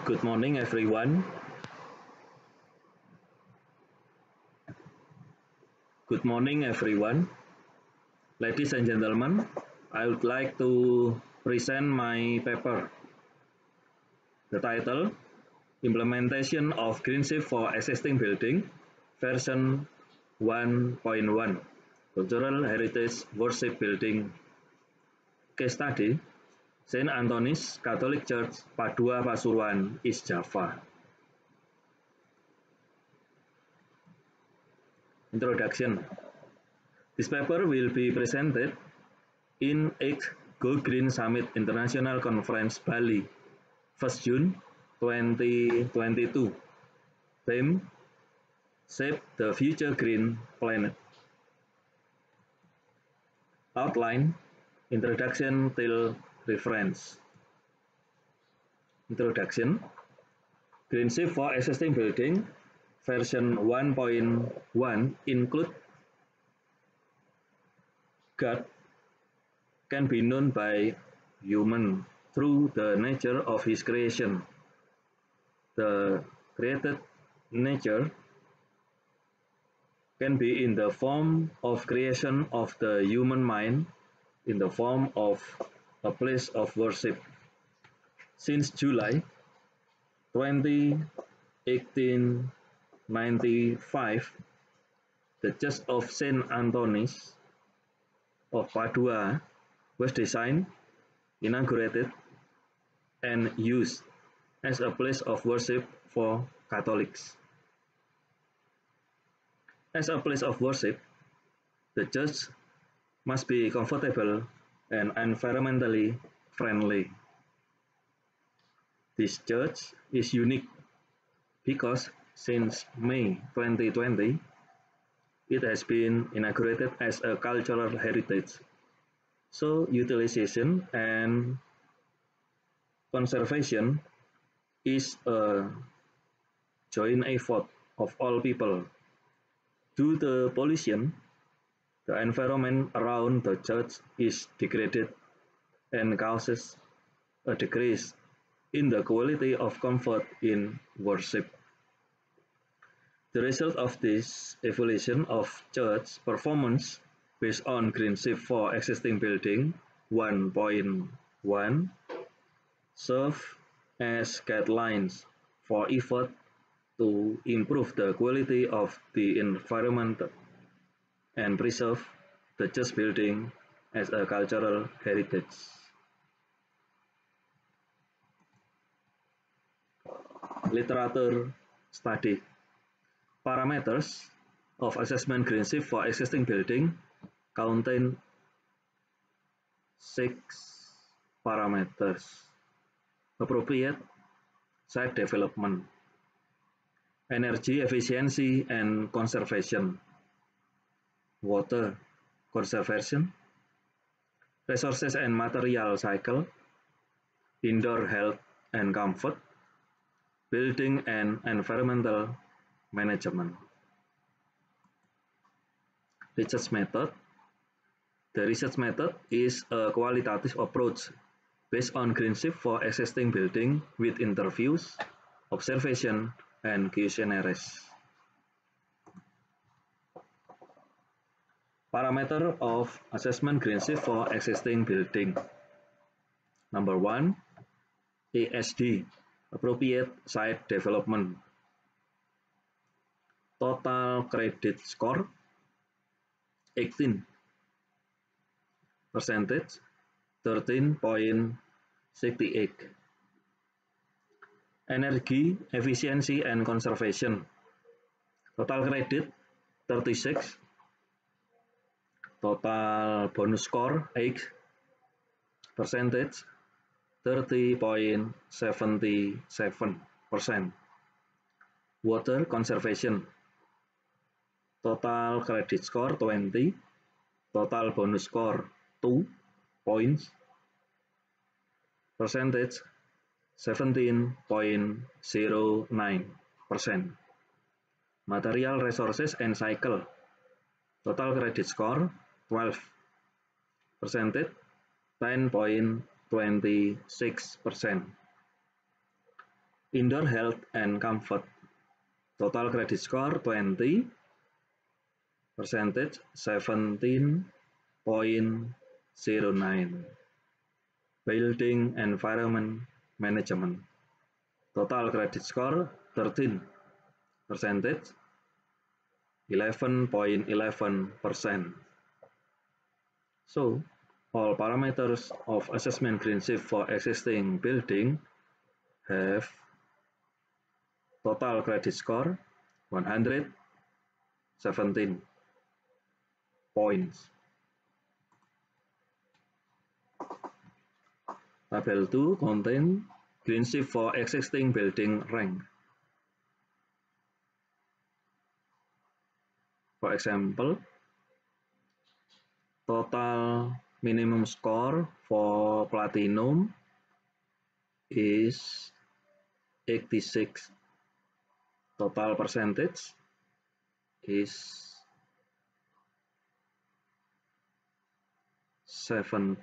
Good morning, everyone. Good morning, everyone. Ladies and gentlemen, I would like to present my paper. The title, Implementation of Green Shift for Existing Building, version 1.1, Cultural Heritage Worship Building. Case study, St. Anthonis Catholic Church, Padua, Pasuruan, East Java. Introduction. This paper will be presented in 8th Go Green Summit International Conference, Bali, 1st June 2022. Theme, Shape the Future Green Planet. Outline, Introduction till Reference. Introduction. Green Shift for Existing Building, version 1.1 include God can be known by human through the nature of his creation. The created nature can be in the form of creation of the human mind, in the form of a place of worship. Since July 20, 1895, the Church of St. Anthonis of Padua was designed, inaugurated, and used as a place of worship for Catholics. As a place of worship, the church must be comfortable and environmentally friendly. This church is unique because since May 2020, it has been inaugurated as a cultural heritage. So utilization and conservation is a joint effort of all people. Due to pollution, the environment around the church is degraded and causes a decrease in the quality of comfort in worship. The result of this evaluation of church performance based on Green Shift for Existing Building 1.1 serve as guidelines for effort to improve the quality of the environment and preserve the church building as a cultural heritage. Literature study. Parameters of assessment Green Shift for existing building contain 6 parameters. Appropriate site development, energy efficiency and conservation, water conservation, resources and material cycle, indoor health and comfort, building and environmental management. Research method. The research method is a qualitative approach based on Green Shift for existing building with interviews, observation, and questionnaires. Parameter of assessment Green Shift for existing building. Number 1, ASD, appropriate site development. Total credit score 18%, 13.68. Energy efficiency and conservation. Total credit 36. Total bonus score 8. Percentage 30.77%. Water conservation. Total credit score 20, total bonus score 2 points, percentage 17.09%. Material resources and cycle. Total credit score 12, percentage 10.26%. Indoor health and comfort. Total credit score 20, percentage 17.09. Building environment management. Total credit score 13, percentage 11.11%. So, all parameters of assessment Greenship for existing building have total credit score 117 points. Table 2 contains Greenship for existing building rank. For example, total minimum score for platinum is 86. Total percentage is 73%.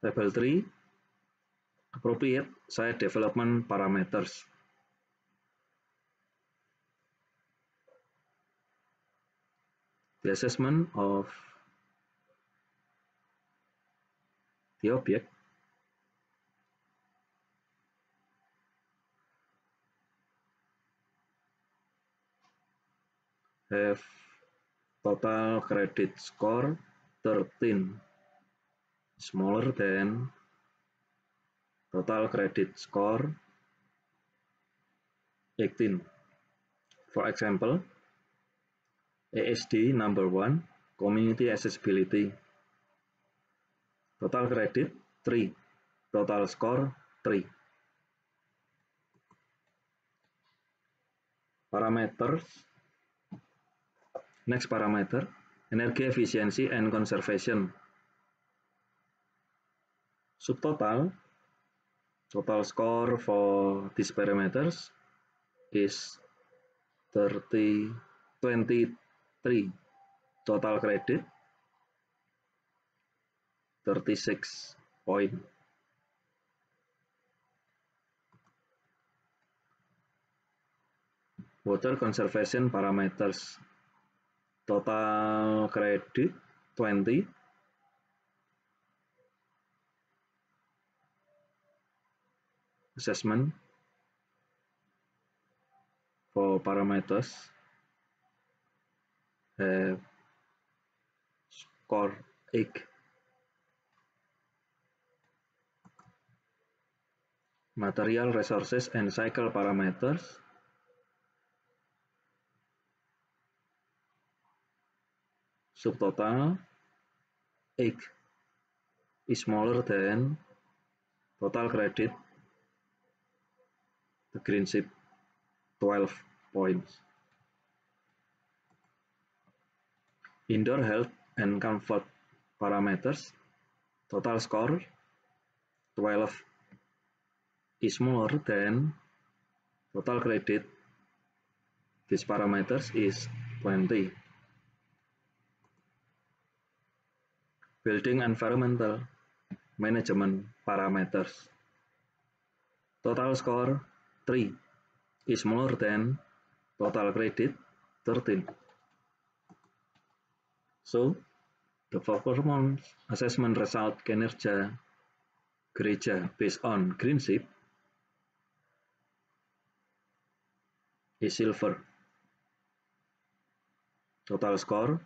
Table 3, appropriate site development parameters. The assessment of the object have total credit score 13, smaller than total credit score 18. For example, ASD number 1, community accessibility. Total credit 3, total score 3. Parameters. Next parameter, energy efficiency and conservation. Subtotal, total score for these parameters is 23. Total credit 36 point. Water conservation parameters. Total credit 20. Assessment for parameters have score 8. Material resources and cycle parameters. Subtotal 8 is smaller than total credit, the Greenship 12 points. Indoor health and comfort parameters. Total score 12 is smaller than total credit. These parameters is 20. Building environmental management parameters. Total score 3 is smaller than total credit 13. So, the performance assessment result kinerja gereja based on Greenship is silver. Total score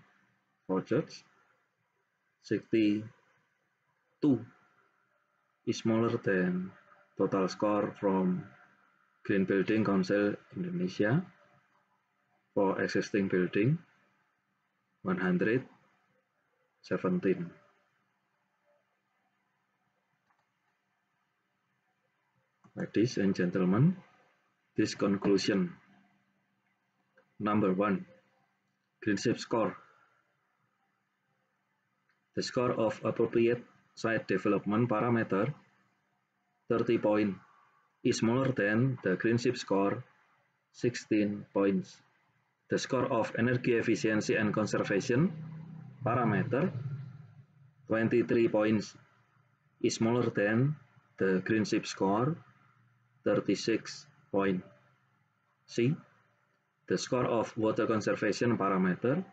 for church 62 is smaller than total score from Green Building Council Indonesia for existing building 117. Ladies and gentlemen, this conclusion. Number 1, Greenship score. The score of appropriate site development parameter 30 points is smaller than the Greenship score 16 points. The score of energy efficiency and conservation parameter 23 points is smaller than the Greenship score, 36 points. C. The score of water conservation parameter,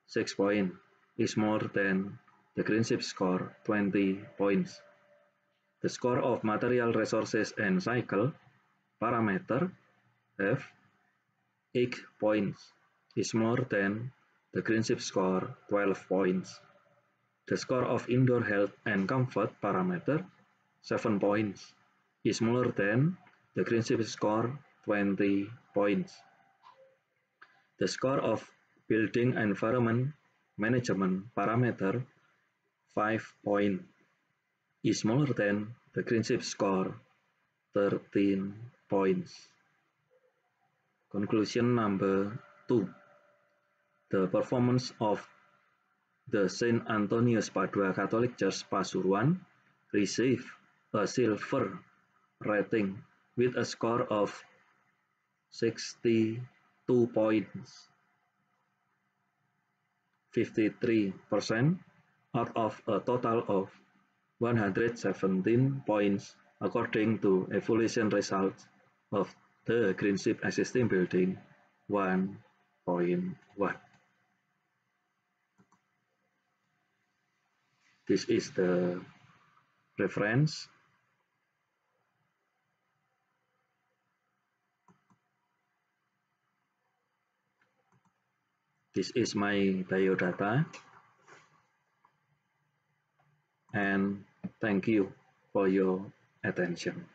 6 points, is more than the Greenship score, 20 points. The score of material resources and cycle parameter, F, 8 points, is more than the Greenship score, 12 points. The score of indoor health and comfort parameter, 7 points, is smaller than the Greenship score, 20 points. The score of building environment management parameter, 5 points, is smaller than the Greenship score, 13 points. Conclusion number 2. The performance of the Saint Antonius Padua Catholic Church Pasuruan received a silver rating with a score of 62 points, 53% out of a total of 117 points according to evaluation results of the Greenship existing building 1.1. This is the reference. This is my biodata. And thank you for your attention.